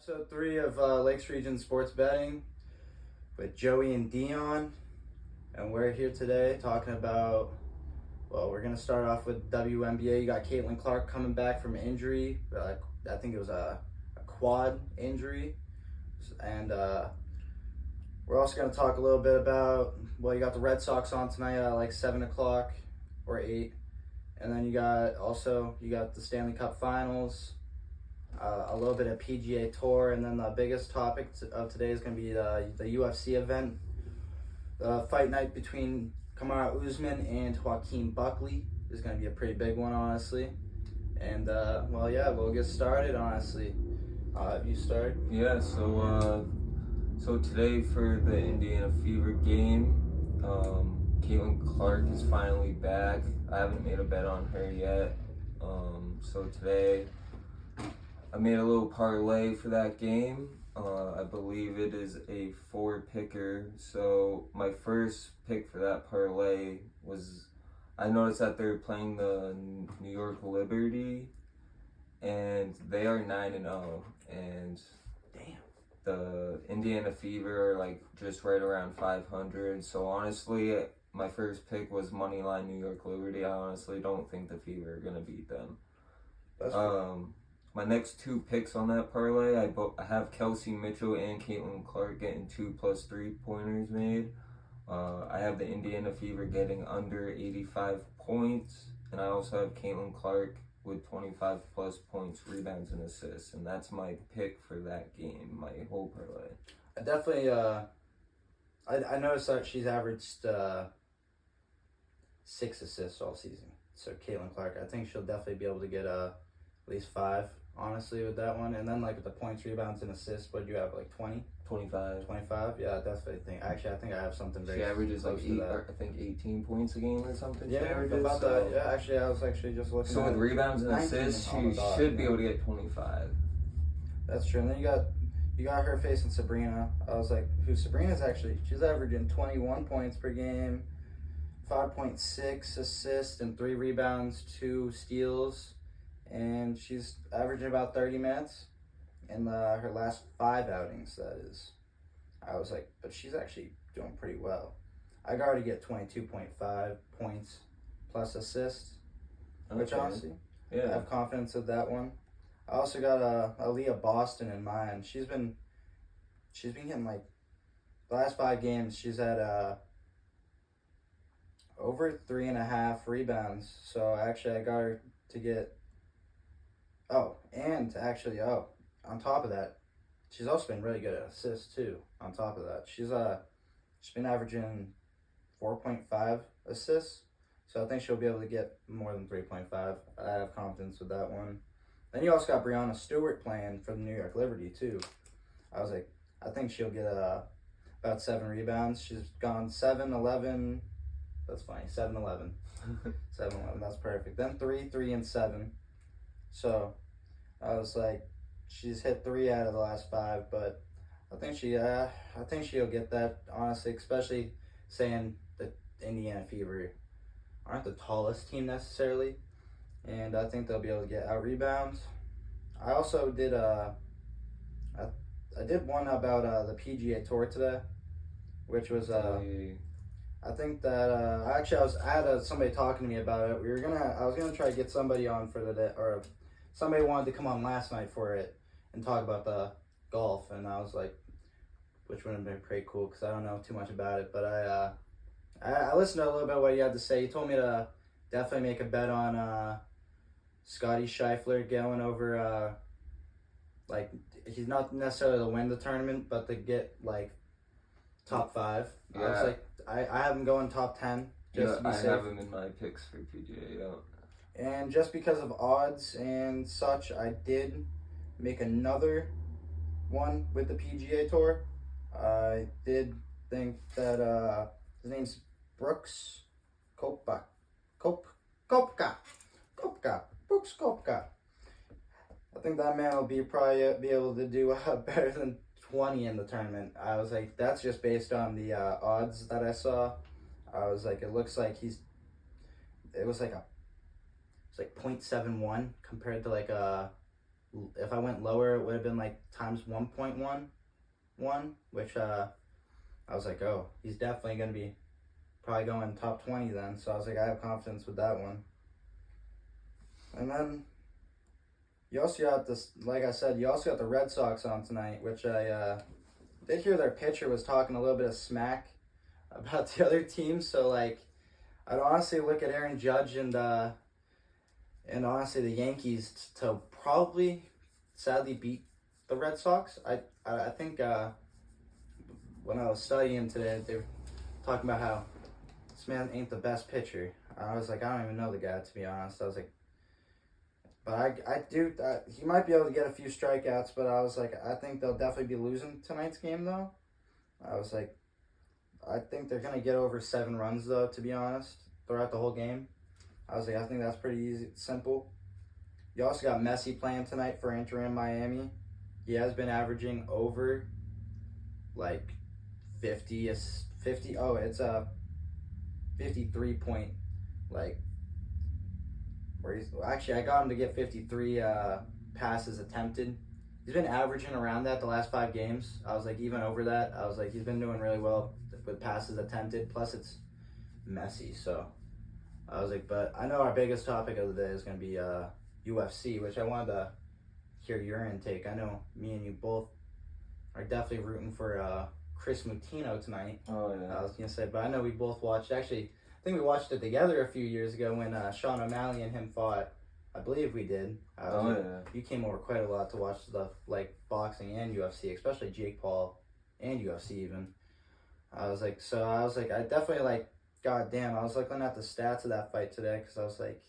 Episode 3 of Lakes Region Sports Betting with Joey and Dion. And we're here today talking about, we're going to start off with WNBA. You got Caitlin Clark coming back from injury. I think it was a quad injury. And we're also going to talk a little bit about, you got the Red Sox on tonight at like 7 o'clock or 8. And then you got the Stanley Cup Finals. A little bit of PGA Tour, and then the biggest topic of today is going to be the UFC event. The fight night between Kamaru Usman and Joaquin Buckley is going to be a pretty big one, honestly. And, we'll get started, honestly. You start? Yeah, so today for the Indiana Fever game, Caitlin Clark is finally back. I haven't made a bet on her yet. So today I made a little parlay for that game. I believe it is a 4-picker. So my first pick for that parlay was, I noticed that they're playing the New York Liberty, and they are 9-0, and Damn. the Indiana Fever are like just right around 500. So honestly, my first pick was moneyline New York Liberty. I honestly don't think the Fever are gonna beat them. That's My next 2 picks on that parlay, I have Kelsey Mitchell and Caitlin Clark getting 2 plus 3-pointers made. I have the Indiana Fever getting under 85 points, and I also have Caitlin Clark with 25 plus points, rebounds, and assists, and that's my pick for that game, my whole parlay. I definitely, I noticed that she's averaged 6 assists all season. So Caitlin Clark, I think she'll definitely be able to get at least 5, honestly, with that one. And then with the points, rebounds, and assists, what do you have, 20? 25. 25? Yeah, I definitely think. Actually, I think I have something very She averages close to that. I think 18 points a game or something. Yeah, she averages, about that. Yeah, actually, I was actually just looking So at with rebounds and 19 assists, on the she dot, should be able to get 25. That's true. And then you got her facing Sabrina. I was like, Sabrina's she's averaging 21 points per game, 5.6 assists and 3 rebounds, 2 steals, and she's averaging about 30 minutes in her last 5 outings, that is. I was like, but she's actually doing pretty well. I got her to get 22.5 points plus assists, which honestly, I have confidence with that one. I also got Aaliyah Boston in mind. She's been getting the last 5 games. She's had over 3.5 rebounds. So actually, I got her to get. On top of that, she's also been really good at assists too. On top of that, she's been averaging 4.5 assists. So I think she'll be able to get more than 3.5. I have confidence with that one. Then you also got Breanna Stewart playing for the New York Liberty too. I was like, I think she'll get about 7 rebounds. She's gone 7-11. That's funny, 7-11. 7-11, that's perfect. Then 3 and 7. So I was like, she's hit 3 out of the last 5, but I think she'll get that, honestly, especially saying that Indiana Fever aren't the tallest team necessarily, and I think they'll be able to get out rebounds. I also did I did one about the PGA Tour today, which was I think that I had somebody talking to me about it. I was gonna try to get somebody on for the day, or somebody wanted to come on last night for it and talk about the golf, and I was like, which would have been pretty cool because I don't know too much about it, but I listened to a little bit of what he had to say. He told me to definitely make a bet on Scotty Scheffler going over he's not necessarily to win the tournament, but to get top 5. Yeah. I was like, I have him going top 10 just to be safe. I have him in my picks for PGA. Yeah. And just because of odds and such, I did make another one with the PGA Tour. I did think that his name's Brooks Koepka. Brooks Koepka. I think that man will probably be able to do better than 20 in the tournament. I was like, that's just based on the odds that I saw. I was like, it looks like it was like 0.71 compared to if I went lower, it would have been like times 1.11, which I was like, oh, he's definitely going to be probably going top 20 then. So I was like, I have confidence with that one. And then you also got this, like I said, you also got the Red Sox on tonight, which I did hear their pitcher was talking a little bit of smack about the other team. So like, I'd honestly look at Aaron Judge and honestly the Yankees to probably sadly beat the Red Sox. I think when I was studying today, they were talking about how this man ain't the best pitcher. I was like, I don't even know the guy, to be honest. I was like, but he might be able to get a few strikeouts, but I was like, I think they'll definitely be losing tonight's game, though. I was like, I think they're going to get over 7 runs, though, to be honest, throughout the whole game. I was like, I think that's pretty easy, simple. You also got Messi playing tonight for Inter in Miami. He has been averaging over, like, 50, it's 53 point, like, actually, I got him to get 53 passes attempted. He's been averaging around that the last 5 games. I was like, even over that, I was like, he's been doing really well with passes attempted. Plus, it's Messi, so I was like, but I know our biggest topic of the day is going to be UFC, which I wanted to hear your intake. I know me and you both are definitely rooting for Chris Mutino tonight. Oh, yeah. I was going to say, but I know we both watched, actually, I think we watched it together a few years ago when Sean O'Malley and him fought. I believe we did. You came over quite a lot to watch stuff like boxing and UFC, especially Jake Paul and UFC even. I was like, I definitely like, god damn, I was looking at the stats of that fight today because I was like,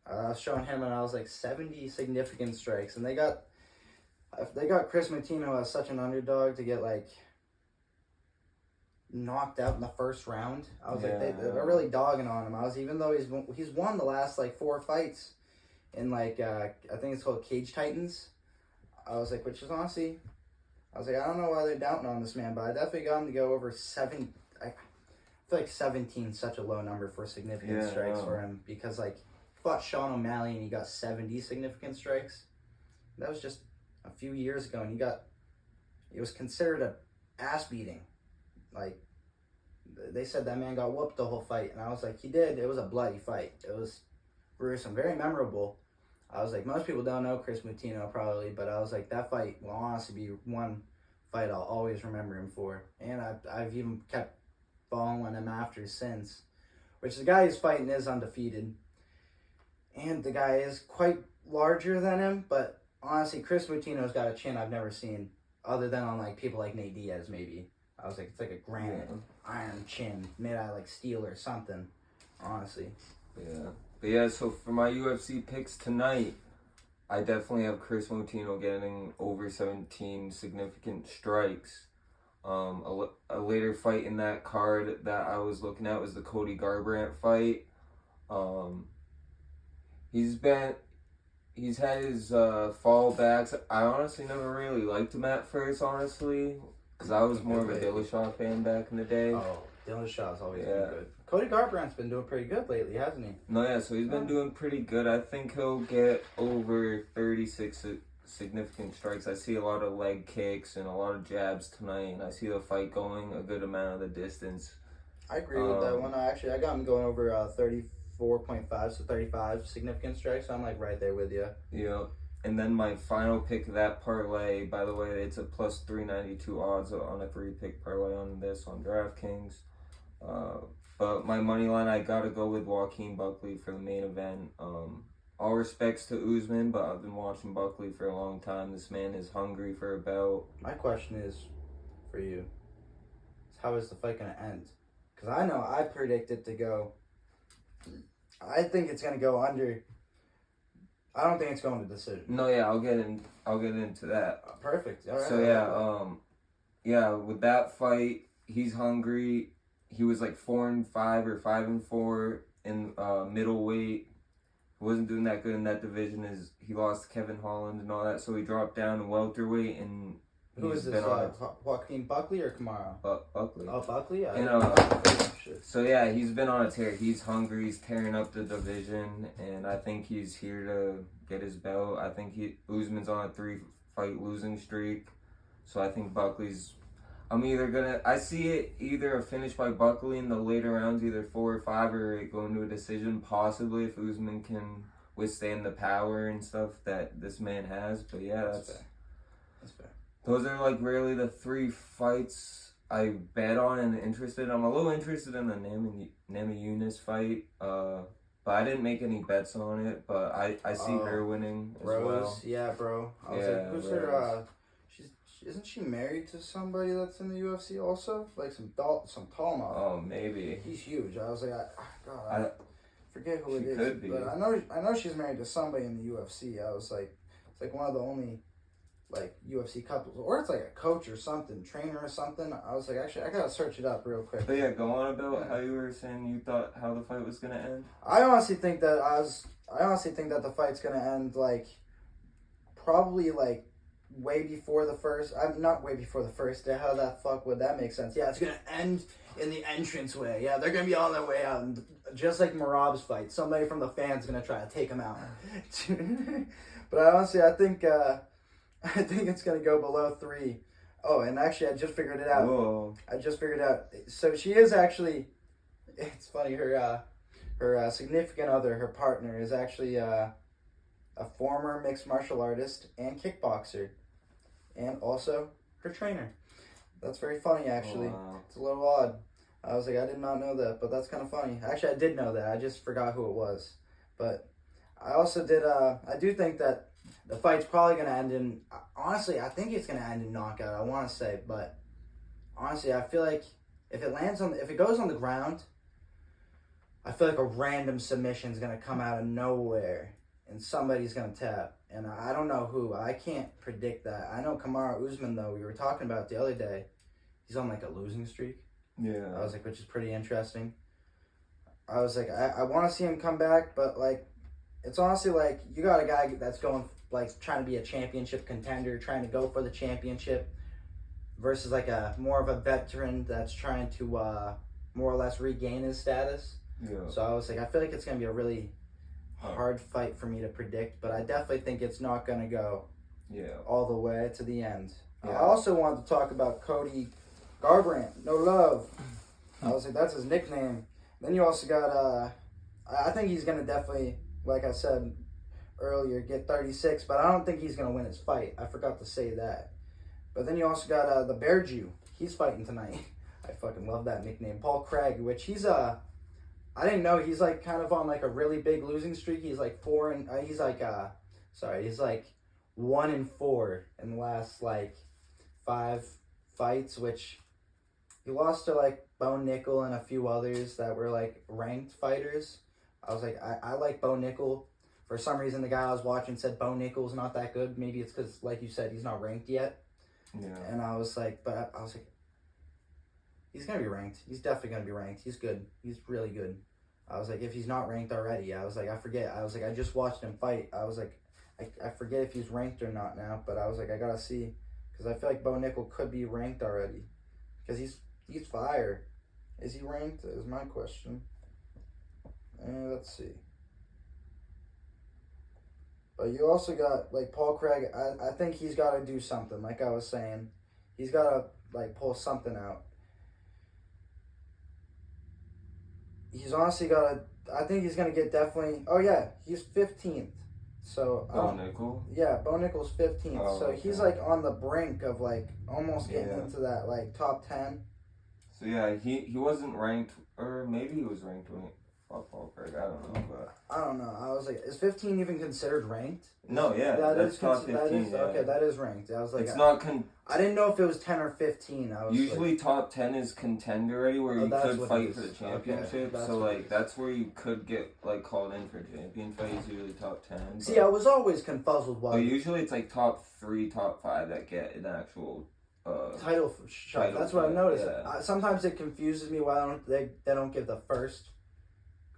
I was showing him and I was like 70 significant strikes, and they got Chris Mutino as such an underdog to get like knocked out in the first round. I was like, they're really dogging on him. Even though he's won the last like 4 fights in like I think it's called Cage Titans. I was like, which is honestly, I was like, I don't know why they're doubting on this man, but I definitely got him to go over 7. I feel like 17 is such a low number for significant strikes for him, because like he fought Sean O'Malley and he got 70 significant strikes. That was just a few years ago, and it was considered a ass beating. Like, they said that man got whooped the whole fight, and I was like, he did. It was a bloody fight. It was gruesome, very memorable. I was like, most people don't know Chris Mutino probably, but I was like, that fight will honestly be one fight I'll always remember him for. And I've even kept following him after since, which the guy he's fighting is undefeated, and the guy is quite larger than him, but honestly, Chris Mutino's got a chin I've never seen, other than on like people like Nate Diaz maybe. I was like, it's like a granite iron chin made out of like steel or something, honestly. Yeah. But yeah, so for my UFC picks tonight, I definitely have Chris Mutino getting over 17 significant strikes. A later fight in that card that I was looking at was the Cody Garbrandt fight. He's had his fallbacks. I honestly never really liked him at first, honestly, because I was more of a Dillashaw fan back in the day. Oh, Dillashaw's always been good. Cody Garbrandt's been doing pretty good lately, hasn't he? No, yeah, so he's been doing pretty good. I think he'll get over 36 significant strikes. I see a lot of leg kicks and a lot of jabs tonight, and I see the fight going a good amount of the distance. I agree with that one. I got him going over 34.5, so 35 significant strikes. So I'm like right there with you. Yeah. And then my final pick of that parlay, by the way, it's a plus 392 odds on a 3-pick parlay on this on DraftKings. But my money line, I gotta go with Joaquin Buckley for the main event. All respects to Usman, but I've been watching Buckley for a long time. This man is hungry for a belt. My question is for you: how is the fight gonna end? Because I know I predict it to go. I think it's gonna go under. I don't think it's going to decision. No, yeah, I'll get into that. Perfect. All right. So with that fight, he's hungry. He was like 4-5 or 5-4 in middleweight. He wasn't doing that good in that division. He lost to Kevin Holland and all that, so he dropped down to welterweight. And who is this? Joaquin Buckley or Kamaru? Buckley. Oh, Buckley. So yeah, he's been on a tear. He's hungry. He's tearing up the division, and I think he's here to get his belt. I think Usman's on a 3-fight losing streak, so I think Buckley's. I see it either a finish by Buckley in the later rounds, either 4 or 5, or it going to a decision, possibly if Usman can withstand the power and stuff that this man has. But yeah, that's fair. Those are like really the 3 fights I bet on and interested. I'm a little interested in the Namajunas fight, but I didn't make any bets on it. But I see her winning as Rose, well. yeah, bro. I was like, who's her? Isn't she married to somebody that's in the UFC also? Like some tall model. Oh, maybe. He's huge. I was like, I forget who it is. But I know she's married to somebody in the UFC. I was like, it's like one of the only like UFC couples, or it's like a coach or something, trainer or something. I was like, actually, I gotta search it up real quick. But yeah, go on about how you were saying you thought how the fight was gonna end. I honestly think that the fight's gonna end like probably like way before the first. I'm not way before the first day. How the fuck would that make sense? Yeah, it's gonna end in the entranceway. Yeah, they're gonna be on their way out, and just like Marab's fight, somebody from the fans gonna try to take him out. But honestly, I think it's gonna go below 3. Oh, and actually, I just figured it out. Whoa. I just figured it out. So she is actually. It's funny. Her significant other, her partner, is actually a former mixed martial artist and kickboxer, and also her trainer. That's very funny, actually. Wow. It's a little odd. I was like, I did not know that, but that's kind of funny. Actually, I did know that. I just forgot who it was. But I also did. I do think that the fight's probably gonna end in. Honestly, I think it's gonna end in knockout. I want to say, but honestly, I feel like if it goes on the ground, I feel like a random submission is gonna come out of nowhere. And somebody's going to tap. And I don't know who. I can't predict that. I know Kamaru Usman, though, we were talking about the other day. He's on, like, a losing streak. Yeah. I was like, which is pretty interesting. I was like, I want to see him come back, but, like, it's honestly, like, you got a guy that's going, like, trying to be a championship contender, trying to go for the championship, versus, like, more of a veteran that's trying to more or less regain his status. Yeah. So I was like, I feel like it's going to be a really hard fight for me to predict, but I definitely think it's not going to go all the way to the end. Yeah. I also wanted to talk about Cody Garbrandt, No Love. I was like, that's his nickname. Then you also got, I think he's going to definitely, like I said earlier, get 36, but I don't think he's going to win his fight. I forgot to say that. But then you also got the Bear Jew. He's fighting tonight. I fucking love that nickname. Paul Craig, which he's I didn't know he's like kind of on like a really big losing streak. He's like 1-4 in the last like 5 fights, which he lost to like Bo Nickel and a few others that were like ranked fighters. I was like, I like Bo Nickel. For some reason, the guy I was watching said Bo Nickel's not that good. Maybe it's because, like you said, he's not ranked yet. Yeah. And I was like, I was like, he's going to be ranked. He's definitely going to be ranked. He's good. He's really good. I was like, if he's not ranked already, I was like, I forget. I was like, I just watched him fight. I was like, I forget if he's ranked or not now. But I was like, I got to see. Because I feel like Bo Nickel could be ranked already. Because he's fire. Is he ranked? Is my question. Let's see. But you also got, like, Paul Craig. I think he's got to do something, like I was saying. He's got to, like, pull something out. He's honestly got to... I think he's going to get definitely... Oh, yeah. He's 15th. So... Bo Nickel? Yeah, Bo Nickel's 15th. Oh, so okay. He's, like, on the brink of, like, almost getting into that, like, top 10. So, yeah, he wasn't ranked... Or maybe he was ranked when... Paul Craig, I don't know, but... I don't know. I was like, is 15 even considered ranked? No, yeah, that's top 15, yeah. Okay, that is ranked. I was like... It's not... I didn't know if it was 10 or 15. I was usually like, top 10 is contender already, where you could fight for the championship. Okay, so, like, that's where you could get, like, called in for champion fights, usually top 10. See, I was always confuzzled why... But usually it's, like, top 3, top 5 that get an actual... title shot. That's what I've noticed. Yeah. Sometimes it confuses me why they don't give the first...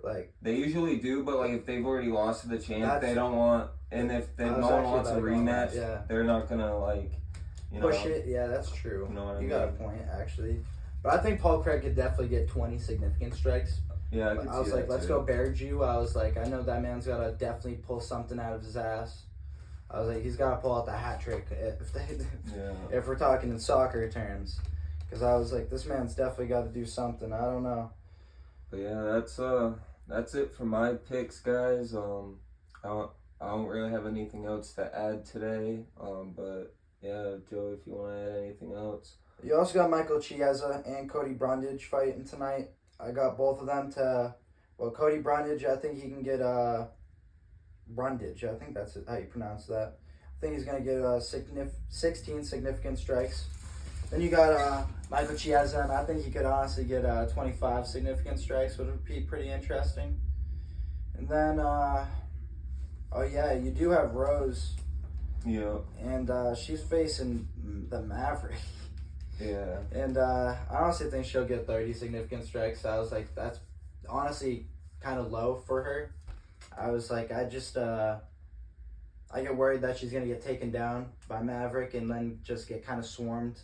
Like, they usually do, but like if they've already lost to the champ, they don't want, and if no one wants a rematch, they're not gonna like, push it. Yeah, that's true. You know what I mean? You got a point, actually. But I think Paul Craig could definitely get 20 significant strikes. Yeah, I could I was see like, that let's too. go Bear Jew. I was like, I know that man's got to definitely pull something out of his ass. I was like, he's got to pull out the hat trick if we're talking in soccer terms. Because I was like, this man's definitely got to do something. I don't know. But yeah, that's it for my picks, guys. I don't really have anything else to add today. But yeah, Joe, if you want to add anything else. You also got Michael Chiesa and Cody Brundage fighting tonight. I got both of them to... Well, Cody Brundage, I think he can get... Brundage, I think that's how you pronounce that. I think he's going to get 16 significant strikes. Then you got Michael Chiesa, and I think he could honestly get 25 significant strikes, which would be pretty interesting. And then, you do have Rose. Yeah. And she's facing the Maverick. Yeah. And I honestly think she'll get 30 significant strikes. I was like, that's honestly kind of low for her. I was like, I get worried that she's going to get taken down by Maverick and then just get kind of swarmed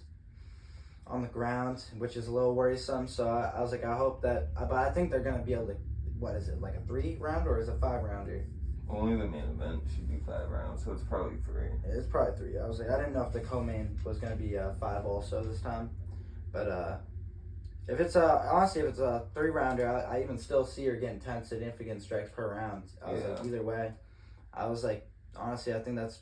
on the ground, which is a little worrisome. So I was like, I hope that, but I think they're going to be able to, what is it, like a 3-rounder or is it a 5-rounder? Only the main event should be 5 rounds, so it's probably 3. It's probably 3. I was like, I didn't know if the co-main was going to be 5 also this time. But if it's honestly, if it's a 3-rounder, I even still see her getting 10 significant strikes per round. I was like, either way, I was like, honestly, I think that's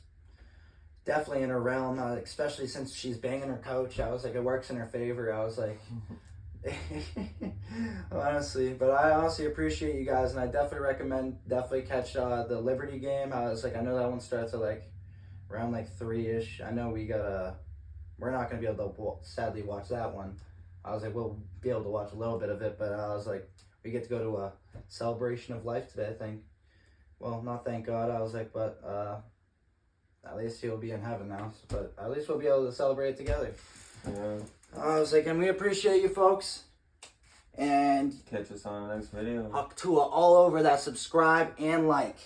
definitely in her realm, especially since she's banging her coach. I was like, it works in her favor. I was like, honestly, but I honestly appreciate you guys, and I definitely catch the Liberty game. I was like, I know that one starts at like around like 3-ish. I know we're not gonna be able to sadly watch that one. I was like, we'll be able to watch a little bit of it, but I was like, we get to go to a celebration of life today, I think. Well, not thank God. I was like, but at least he'll be in heaven now. But at least we'll be able to celebrate together. Yeah. I was like, and we appreciate you folks. And Catch us on the next video. up to all over that subscribe and like.